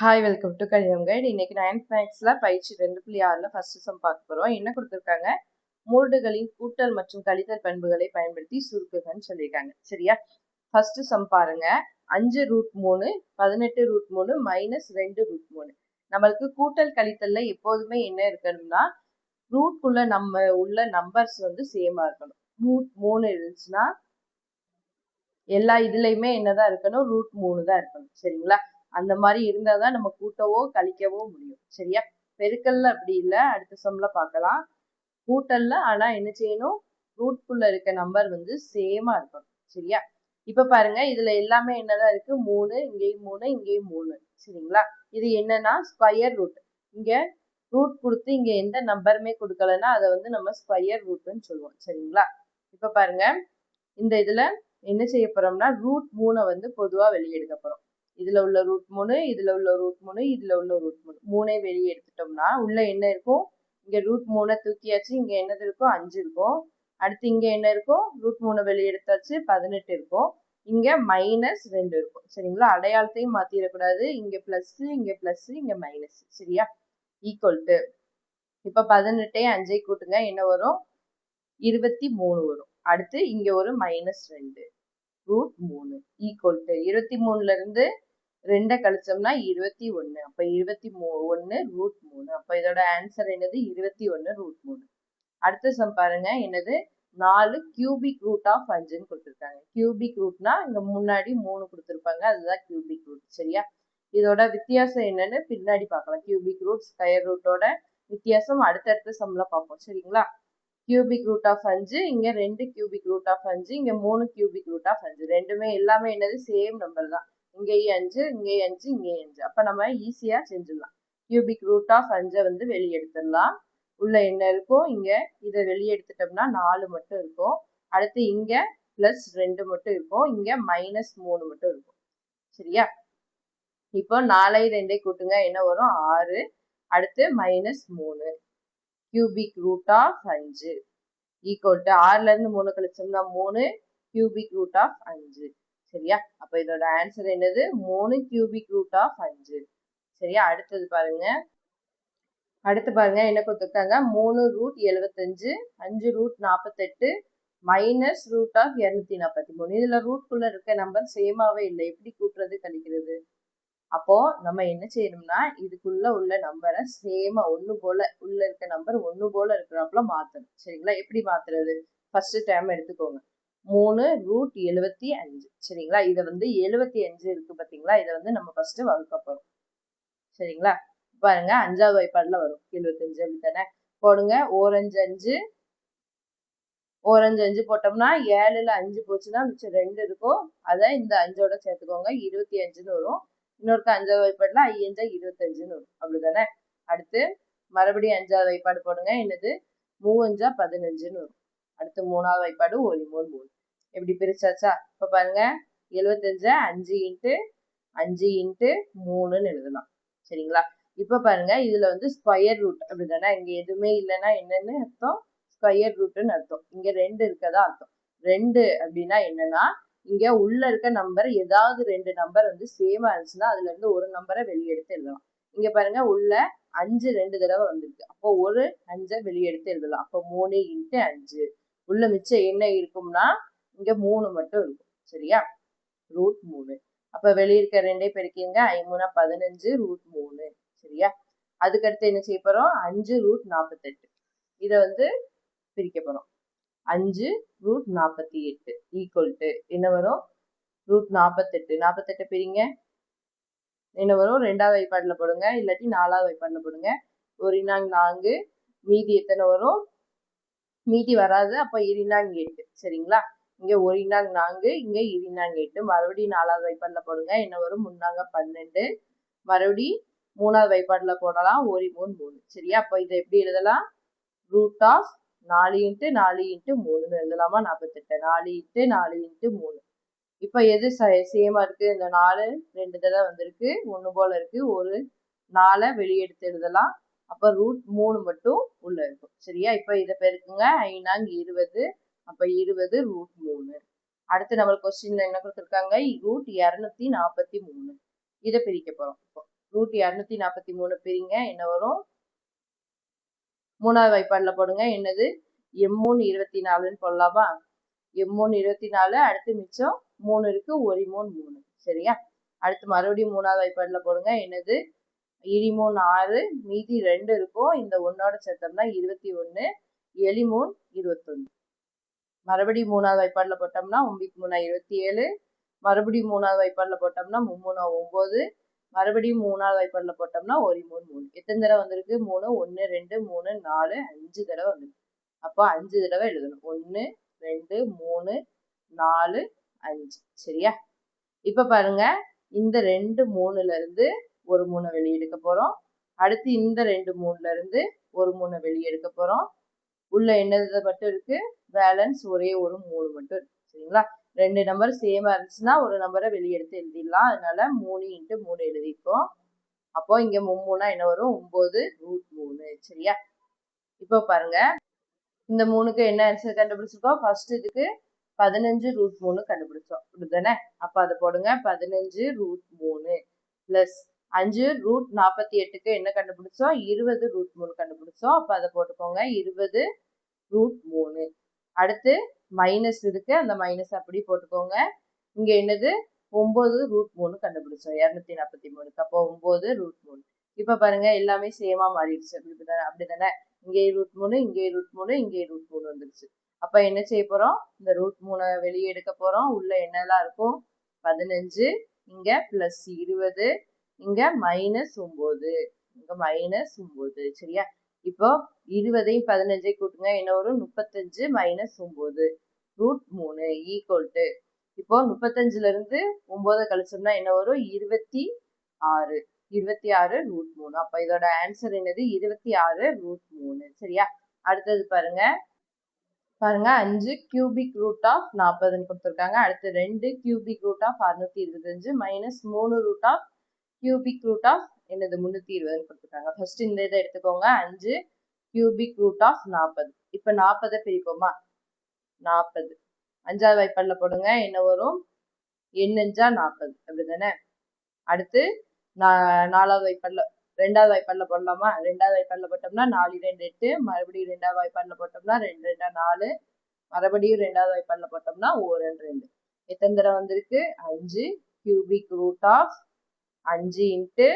Hi welcome to கணிதம் guide. இன்னைக்கு 9th மேக்ஸ்ல பயிற்சி 2.6ல ஃபர்ஸ்ட் சம் பார்க்க போறோம். என்ன கொடுத்துருக்காங்க? மூல்டுகளின் கூட்டல் மற்றும் கழித்தல் பண்புகளை பயன்படுத்தி சுருக்குகன்னு சொல்லியிருக்காங்க. சரியா? ஃபர்ஸ்ட் சம் பாருங்க. 5√3 18√3 -2√3. நம்மளுக்கு கூட்டல் கழித்தல்ல எப்போதுமே என்ன இருக்கணும்னா ரூட்குள்ள நம்ம உள்ள நம்பர்ஸ் வந்து சேமா இருக்கணும். √3 இருந்துச்சுன்னா எல்லா இதுலயுமே என்னதான் இருக்கணும்? √3 தான் இருக்கணும். சரிங்களா? அந்த மாதிரி இருந்தாதான் நம்ம கூட்டவோ கழிக்கவோ முடியும். சரியா? பெருக்கல்ல அப்படி இல்லை. அடுத்த சம்ல பார்க்கலாம். கூட்டல்ல ஆனா என்ன செய்யணும்? ரூட்குள்ள இருக்க நம்பர் வந்து சேமா இருக்கணும். சரியா? இப்ப பாருங்க, இதுல எல்லாமே என்னதான் இருக்கு? 3, இங்கேயும் 3, இங்கேயும் 3. சரிங்களா? இது என்னன்னா ஸ்கொயர் ரூட். இங்க ரூட் கொடுத்து இங்க எந்த நம்பருமே கொடுக்கலன்னா அதை வந்து நம்ம ஸ்கொயர் ரூட்னு சொல்லுவோம். சரிங்களா? இப்ப பாருங்க, இந்த இதுல என்ன செய்ய போறோம்னா √3 வந்து பொதுவா வெளியே எடுக்க போறோம். இதுல உள்ள √3, இதுல உள்ள √3, இதுல உள்ள √3 மூணே வெளியே எடுத்துட்டோம்னா உள்ள என்ன இருக்கும்? இங்க √3 தூக்கியாச்சு. இங்க என்னது இருக்கும்? 5 இருக்கும். அடுத்து இங்க என்ன இருக்கும்? √3 வெளியே எடுத்தாச்சு, 18 இருக்கும். இங்க -2 இருக்கும். சரிங்களா? அடையாளத்தையும் மாத்திடக்கூடாது. இங்க பிளஸ், இங்க பிளஸ், இங்க மைனஸ். சரியா? ஈக்குவல் டு இப்ப 18 5 கூட்டுங்க, என்ன வரும்? 23 வரும். அடுத்து இங்க ஒரு -2 √3 ஈக்குவல் டு 23ல இருந்து 2 கழிச்சோம்னா 21. அப்ப 21 √3. அப்ப இதோட ஆன்சர் என்னது? 21 √3. அடுத்த சம் பாருங்க. என்னது? 4 கியூபிக் ரூட் ஆஃப் 5ன்னு கொடுத்துருக்காங்க. கியூபிக் ரூட்னா இங்க முன்னாடி 3 கொடுத்துருப்பாங்க, அதுதான் கியூபிக் ரூட். சரியா? இதோட வித்தியாசம் என்னன்னு பின்னாடி பார்க்கலாம். கியூபிக் ரூட் ஸ்கொயர் ரூட்டோட வித்தியாசம் அடுத்தடுத்த சம்ல பார்ப்போம். சரிங்களா? கியூபிக் ரூட் ஆஃப் 5, இங்க 2 கியூபிக் ரூட் ஆஃப் 5, இங்க 3 கியூபிக் ரூட் ஆஃப் 5. ரெண்டுமே எல்லாமே என்னது? சேம் நம்பர் தான். இங்கேயும் 5, இங்கேயும் 5, இங்கேயும் 5. அப்ப நம்ம ஈஸியா செஞ்சிடலாம். கியூபிக் ரூட் ஆஃப் 5 வந்து வெளியே எடுத்துடலாம். உள்ள என்ன இருக்கும்? இங்க இதை வெளியே எடுத்துட்டோம்னா 4 மட்டும் இருக்கும். அடுத்து இங்க +2 மட்டும் இருக்கும். இங்க -3 மட்டும் இருக்கும். சரியா? இப்போ 4 2 கூட்டுங்க, என்ன வரும்? 6. அடுத்து -3 cubic root of 5 equal to 6ல இருந்து 3 கழிச்சோம்னா 3 கியூபிக் ரூட் ஆஃப் 5. சரியா? அப்ப இதோட ஆன்சர் என்னது? 3 கியூபிக் ரூட் ஆஃப் 5. சரியா? அடுத்து பாருங்க என்ன கொடுத்துருக்காங்க? 3√75 5√48 -√243. இதுல ரூட்குள்ள இருக்க நம்பர் சேமாவே இல்லை. எப்படி கூட்டுறது கழிக்கிறது? அப்போ நம்ம என்ன செய்யணும்னா இதுக்குள்ள உள்ள நம்பரை சேமா ஒண்ணு போல உள்ள இருக்க நம்பர் ஒண்ணு போல இருக்கிறாப்புல மாத்தணும். சரிங்களா? எப்படி மாத்துறது? ஃபர்ஸ்ட் டேர்ம் எடுத்துக்கோங்க. 3√75. சரிங்களா? இதை வந்து 75 இருக்கு பாத்தீங்களா? இதை வந்து நம்ம ஃபர்ஸ்ட் வகுக்க போறோம். சரிங்களா? பாருங்க, 5வது வாய்ப்பாடுல வரும் 75. அப்படித்தானே? போடுங்க. ஓரஞ்சு 5 போட்டோம்னா 7ல 5 போச்சுன்னா மிச்சம் 2 இருக்கும். அதை இந்த 5ஓட சேர்த்துக்கோங்க, 25ன்னு வரும். இன்னொருக்க 5வது வாய்ப்பாடுல 5 25ன்னு வரும். அப்படிதானே? அடுத்து மறுபடியும் 5வது வாய்ப்பாடு போடுங்க. என்னது? 3 15ன்னு வரும். அடுத்து 3வது வாய்ப்பாடு 1 3 3. எப்படி பிரிச்சாச்சா? இப்ப பாருங்க, 75 5 இன்ட்டு 5 இன்ட்டு 3ன்னு எழுதலாம். சரிங்களா? இப்ப பாருங்க, இதுல வந்து ஸ்கொயர் ரூட். அப்படிதானே? இங்க எதுவுமே இல்லைன்னா என்னன்னு அர்த்தம்? ஸ்கொயர் ரூட்னு அர்த்தம். இங்க 2 இருக்கதா அர்த்தம். 2 அப்படின்னா என்னன்னா இங்க உள்ள இருக்க நம்பர் ஏதாவது 2 நம்பர் வந்து சேமா இருந்துச்சுன்னா அதுல இருந்து ஒரு நம்பரை வெளியே எடுத்து எழுதலாம். இங்க பாருங்க, உள்ள 5 2 தடவை வந்திருக்கு. அப்போ ஒரு 5 வெளியே எடுத்து எழுதலாம். அப்போ 3 இன்ட்டு 5. உள்ள மிச்சம் என்ன இருக்கும்னா இங்க 3 மட்டும் இருக்கும். சரியா? √3. அப்ப வெளியே இருக்க 2 பெருக்கிங்க, 5 15 √3. சரியா? அதுக்கடுத்து என்ன செய்ய போறோம்? 5√48. இதை வந்து பிரிக்க போறோம். 5√48 ஈக்குவல் டு என்ன வரும்? √48. 48 பிரிங்க, என்ன வரும்? 2வது வாய்ப்பாடுல போடுங்க, இல்லாட்டி 4வது வாய்ப்பாடுல போடுங்க. 1 4, மீதி எத்தனை வரும்? மீதி வராது. அப்ப 8. சரிங்களா? இங்க 1 4, இங்க 8. மறுபடியும் 4வது வாய்ப்பாடுல போடுங்க, என்ன வரும்? 3 12. மறுபடியும் 3வது வாய்ப்பாடுல போடலாம், 1 3 3. சரியா? அப்ப இதை எப்படி எழுதலாம்? ரூட் ஆஃப் 4 இன்ட்டு 4 இன்ட்டு 3ன்னு எழுதலாமா? 48. 4 இன்ட்டு 4 இன்ட்டு 3. இப்ப எது சேமா இருக்கு? இந்த 4 2 தடவை வந்திருக்கு, ஒண்ணு போல இருக்கு. ஒரு 4 வெளியே எடுத்து எழுதலாம். அப்ப √3 மட்டும் உள்ள இருக்கும். சரியா? இப்ப இதை பெருக்குங்க, 5 20. அப்ப 20 √3. அடுத்து நம்ம கொஸ்டின்ல என்ன கொடுத்துருக்காங்க? √243. இதை பிரிக்க போறோம். இப்போ √243 பிரிங்க, என்ன வரும்? மூணாவது வாய்ப்பாடுல போடுங்க, என்னது? m3 24ன்னு போடலாமா? m3 24, அடுத்து மிச்சம் 3 இருக்கு, 1 3 3. சரியா? அடுத்து மறுபடியும் மூணாவது வாய்ப்பாடுல போடுங்க, என்னது? 3 6, மீதி 2 இருக்கும், இந்த ஒன்னோட சேர்த்தோம்னா 21, 7 3 21. மறுபடியும் மூணாவது வாய்ப்பாடுல போட்டோம்னா 9 3 27, மறுபடியும் மூணாவது வாய்ப்பாடுல போட்டோம்னா 3 9, மறுபடியும் மூணாவது வாய்ப்பாடுல போட்டோம்னா 1 3 3. எத்தனை தடவை வந்திருக்கு? 3 1 2 3 4 5 தடவை வந்திருக்கு. அப்போ 5 தடவை எழுதணும். 1 2 3 4 5. சரியா? இப்ப பாருங்க, இந்த 2 3ல இருந்து ஒரு 3 வெளியே எடுக்க போறோம். அடுத்து இந்த 2 3ல இருந்து ஒரு 3 வெளியே எடுக்க போறோம். உள்ள என்னது மட்டும் இருக்கு? பேலன்ஸ் ஒரே ஒரு 3 மட்டும் இருக்கு. சரிங்களா? 2 நம்பர் சேமா இருந்துச்சுன்னா ஒரு நம்பரை வெளியே எடுத்து எழுதிடலாம். அதனால 3 × 3 எழுதிப்போம். அப்போ இங்க 3 என்ன வரும்? 9√3. சரியா? இப்போ பாருங்க, இந்த 3க்கு என்ன ஆன்சர் கண்டுபிடிச்சிருக்கோம்? ஃபர்ஸ்ட் இதுக்கு 15√3 கண்டுபிடிச்சோம். அப்படிதானே? அப்ப அதை போடுங்க, 15√3 பிளஸ் 5√48க்கு என்ன கண்டுபிடிச்சோம்? 20√3 கண்டுபிடிச்சோம். அப்ப அதை போட்டுக்கோங்க, 20√3. அடுத்து மைனஸ் இருக்கு, அந்த மைனஸ் அப்படி போட்டுக்கோங்க. இங்க என்னது? 9√3 கண்டுபிடிச்சோம் 243. அப்போ 9√3. இப்ப பாருங்க, எல்லாமே சேமா மாறிடுச்சு. அப்படிதானே? இங்கே √3, இங்கே √3, இங்கே √3 வந்துருச்சு. அப்ப என்ன செய்ய போறோம்? இந்த √3 வெளியே எடுக்க போறோம். உள்ள என்னெல்லாம் இருக்கும்? 15, இங்க பிளஸ் 20, இங்க -9, இங்க -9. சரியா? இப்போ 20ஐயும் 15ஐயும் கூட்டுங்க, என்ன வரும்? 35 -9 √3 ஈக்குவல் டு, இப்போ 35ல இருந்து 9 கழிச்சோம்னா என்ன வரும்? 26. 26√3. அப்ப இதோட ஆன்சர் என்னது? 26√3. சரியா? அடுத்தது பாருங்க, 5 cubic root of 40ன்னு கொடுத்துருக்காங்க. அடுத்து 2 cubic root of 625 minus 3 root of cubic root of என்னது? 320ன்னு கொடுத்துருக்காங்க. ஃபர்ஸ்ட் இந்த இதை எடுத்துக்கோங்க, 5 cubic root of 40. இப்ப 40 பிரிப்போமா? 40 அஞ்சாவது வாய்ப்பாடுல போடுங்க, என்ன வரும்? எண்ணஞ்சா 40. அப்படிதானே? அடுத்து நாலாவது வாய்ப்பாடுல, ரெண்டாவது வாய்ப்பாடுல போடலாமா? ரெண்டாவது வாய்ப்பாடுல போட்டோம்னா 4 2 8, மறுபடியும் ரெண்டாவது வாய்ப்பாடுல போட்டோம்னா 2 2 4, மறுபடியும் ரெண்டாவது வாய்ப்பாடுல போட்டோம்னா 1 2. எத்தனை தடவை வந்திருக்கு? 5 cubic root of 5 ×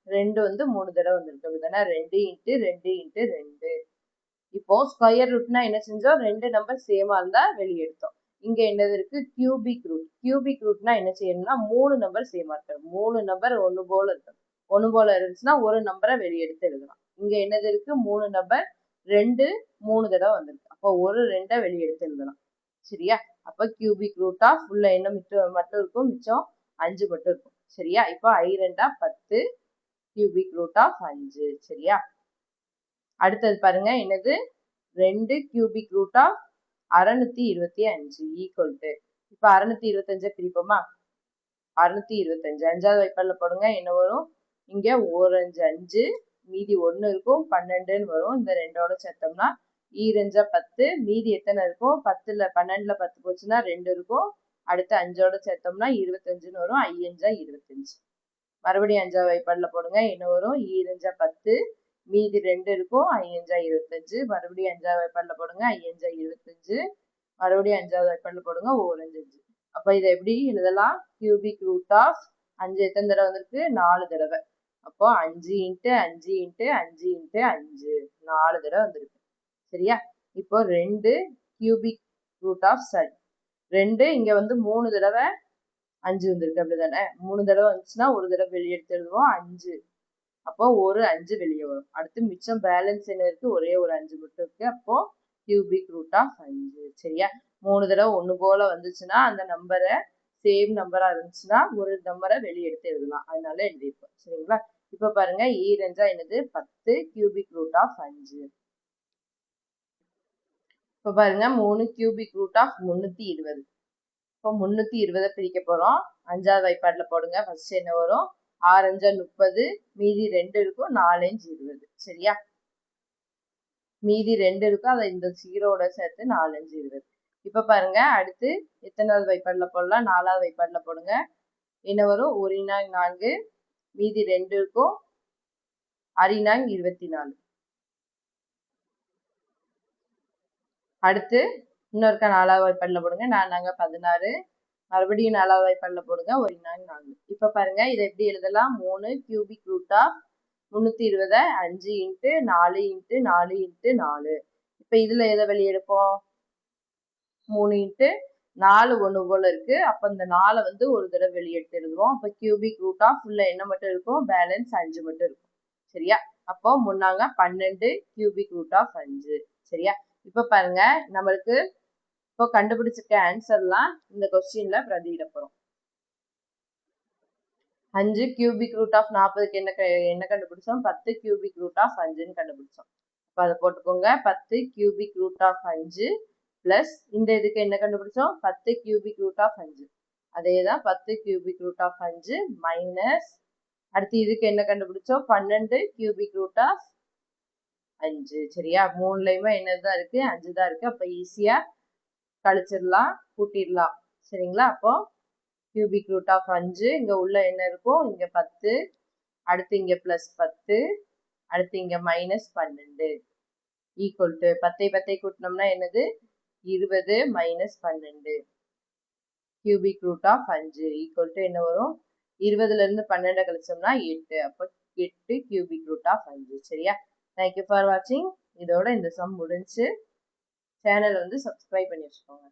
2 வந்து 3 தடவை வந்திருக்கு. அப்படிதானே? 2 × 2 × 2. இப்போ ஸ்கொயர் ரூட்னா என்ன செஞ்சோம்? 2 நம்பர் சேமா இருந்தா வெளியே எடுத்தோம். இங்க என்னது இருக்கு? Cubic root. கியூபிக் ரூட்னா என்ன செய்யணும்னா 3 நம்பர் சேமா இருக்கணும். 3 நம்பர் ஒண்ணு போல இருக்கணும். ஒண்ணு போல இருந்துச்சுன்னா ஒரு நம்பரை வெளியே எடுத்து எழுதலாம். இங்க என்னது இருக்கு? 3 நம்பர் 2 3 தடவை வந்திருக்கு. அப்போ ஒரு 2 வெளியே எடுத்து எழுதலாம். சரியா? அப்ப கியூபிக் ரூட் ஆஃப் உள்ள என்ன மட்டும் இருக்கும்? மிச்சம் 5 மட்டும் இருக்கும். சரியா? இப்போ I 2 10 கியூபிக் ரூட் ஆஃப் 5. சரியா? அடுத்தது பாருங்க, என்னது? 2 cubic root of 625 equal to, இப்ப 625 பிரிப்போமா? 625 அஞ்சாவது வாய்ப்பாடுல போடுங்க, என்ன வரும்? இங்க 1 5 5, மீதி 1 இருக்கும், 12ன்னு வரும். இந்த 2ஓட சேர்த்தோம்னா 2 10, மீதி எத்தனை இருக்கும்? 10ல 12ல 10 போச்சுன்னா 2 இருக்கும். அடுத்து 5ஓட சேர்த்தோம்னா 25ன்னு வரும். 5 25. மறுபடியும் அஞ்சாவது வாய்ப்பாடுல போடுங்க, என்ன வரும்? 2 10, மீதி 2 இருக்கும், 5 25. மறுபடியும் அஞ்சாவது வாய்ப்பாடுல போடுங்க, 5 25, மறுபடியும் அஞ்சாவது வாய்ப்பாடுல போடுங்க, 1 5. அப்ப இதை எப்படி எழுதலாம்? கியூபிக் ரூட் ஆஃப் 5 எத்தனை தடவை வந்திருக்கு? 4 தடவை. அப்போ 5 × 5 × 5 × 5 4 தடவை வந்திருக்கு. சரியா? இப்போ 2 கியூபிக் ரூட் ஆஃப் 2 இங்க வந்து 3 தடவை 5 வந்திருக்கு. அப்படிதானே? 3 தடவை வந்துச்சுன்னா ஒரு தடவை வெளியே எடுத்து எழுதுவோம், 5. அப்போ ஒரு 5 வெளியே வரும். அடுத்து மிச்சம் பேலன்ஸ் என்ன இருக்கு? ஒரே ஒரு 5 மட்டும் இருக்கு. அப்போ கியூபிக் ரூட் ஆஃப் 5. சரியா? 3 தடவை ஒண்ணு போல வந்துச்சுன்னா அந்த நம்பரை சேம் நம்பரா இருந்துச்சுன்னா ஒரு நம்பரை வெளியே எடுத்து எழுதலாம். அதனால எழுதியிருப்போம். சரிங்களா? இப்ப பாருங்க, 2 என்னது? 10 கியூபிக் ரூட் ஆஃப் 5. இப்ப பாருங்க, 3 கியூபிக் ரூட் ஆஃப் 320. இப்போ 320 பிரிக்க போறோம். அஞ்சாவது வாய்ப்பாடுல போடுங்க. ஃபர்ஸ்ட் என்ன வரும்? 6 5 30, மீதி 2 இருக்கும், 4 5 20. சரியா? மீதி 2 இருக்கும், அதை இந்த 0ஓட சேர்த்து 4 5 20. இப்ப பாருங்க, அடுத்து எத்தனாவது வாய்ப்பாடுல போடலாம்? 4வது வாய்ப்பாடுல போடுங்க. என்ன வரும்? 1 4, மீதி 2 இருக்கும். அரிநாங் 24. அடுத்து இன்னொருக்கா 4வது வாய்ப்பாடுல போடுங்க. நாங்க 16. மறுபடியும் 4வது வாய்ப்பாடுல போடுங்க. 1 4. இப்ப பாருங்க இதை எப்படி எழுதலாம்? 3 cubic root of 320 5 into 4 into 4 into 4. இப்ப இதுல எதை வெளியெடுப்போம்? 3 இன்ட்டு 4 ஒன்று போல இருக்கு. அப்ப இந்த 4 வந்து ஒரு தடவை வெளியெடுத்து எழுதுவோம். அப்ப கியூபிக் ரூட் ஆஃப் உள்ள என்ன மட்டும் இருக்கும்? பேலன்ஸ் 5 மட்டும் இருக்கும். சரியா? அப்போ முன்னாங்க 12 கியூபிக் ரூட் ஆஃப் 5. சரியா? இப்ப பாருங்க நம்மளுக்கு இப்போ கண்டுபிடிச்சிருக்க ஆன்சர்லாம் இந்த கொஸ்டின்ல பிரதியிட போறோம். 5 கியூபிக் ரூட் ஆஃப் 40க்கு என்ன கண்டுபிடிச்சோம்? 10 கியூபிக் ரூட் ஆஃப் 5ன்னு கண்டுபிடிச்சோம். அப்ப அதை போட்டுக்கோங்க. 10 கியூபிக் ரூட் ஆஃப் 5 பிளஸ் இந்த இதுக்கு என்ன கண்டுபிடிச்சோம்? 10 கியூபிக் ரூட் ஆஃப் 5. அதே தான் 10 கியூபிக் ரூட் ஆஃப் 5 மைனஸ் அடுத்து இதுக்கு என்ன கண்டுபிடிச்சோம்? 12 கியூபிக் ரூட் ஆஃப் 5. சரியா? மூணுலையுமே என்னதான் இருக்கு? 5 தான் இருக்கு. அப்ப ஈஸியா கழிச்சிடலாம், கூட்டிடலாம். சரிங்களா? அப்போ கியூபிக் ரூட் ஆஃப் 5 இங்க உள்ள என்ன இருக்கும்? இங்க 10, அடுத்து இங்க பிளஸ் 10, அடுத்து இங்க மைனஸ் 12 ஈக்குவல் டு 10 10 கூட்டினோம்னா என்னது? 20 minus 12 cubic root of 5 equal to என்ன வரும்? 20ல இருந்து 12 கழிச்சோம்னா 8. அப்போ 8 கியூபிக் ரூட் ஆஃப் 5. சரியா? தேங்க்யூ ஃபார் வாட்சிங். இதோட இந்த சம் முடிஞ்சு. சேனல் வந்து சப்ஸ்கிரைப் பண்ணி வச்சுக்கோங்க.